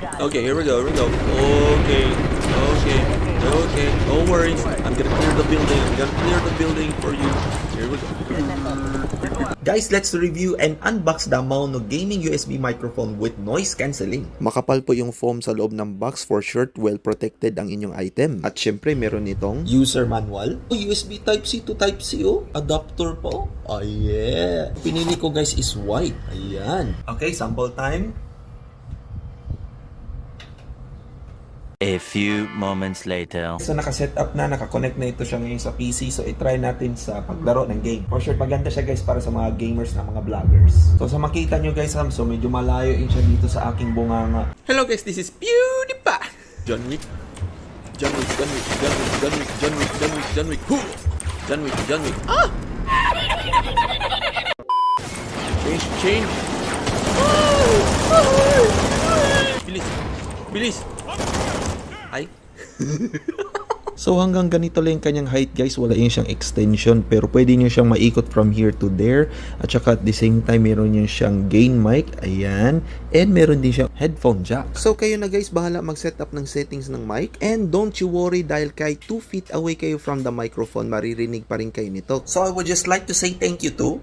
Okay, here we go, Okay, okay, okay. No worries. I'm gonna clear the building. I'm gonna clear the building for you. Here we go. Guys, let's review and unbox the Mauno gaming USB microphone with noise cancelling. Makapal po yung foam sa loob ng box for sure, well protected ang inyong item. At syempre, meron itong user manual. USB Type-C to Type-C, adapter po. Oh yeah. Pinili ko guys is white. Ayan. Okay, sample time. A few moments later. So naka-set up na, naka-connect na ito siya ngayon sa PC. So i-try natin sa paglaro ng game. For sure, maganda siya guys para sa mga gamers na mga vloggers. So sa makita nyo guys, so medyo malayo in siya dito sa aking bunganga. Hello guys, this is PewDiePie! John Wick. John Wick, John Wick, John Wick, John Wick, John Wick, John Wick, John Wick. John Wick, John Wick. Ah! Change. Bilis. Bilis. Ay. So hanggang ganito lang yung kanyang height guys, wala yun siyang extension pero pwede nyo siyang maikot from here to there at saka at the same time meron nyo siyang gain mic, ayan, and meron din siyang headphone jack. So kayo na guys, bahala mag-set up ng settings ng mic and don't you worry dahil kahit 2 feet away kayo from the microphone, maririnig pa rin kayo nito. So I would just like to say thank you to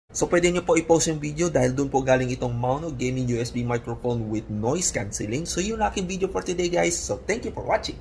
So pwede nyo po i-post yung video dahil dun po galing itong Mauno gaming USB microphone with noise cancelling. So yun ang aking video for today guys. So thank you for watching.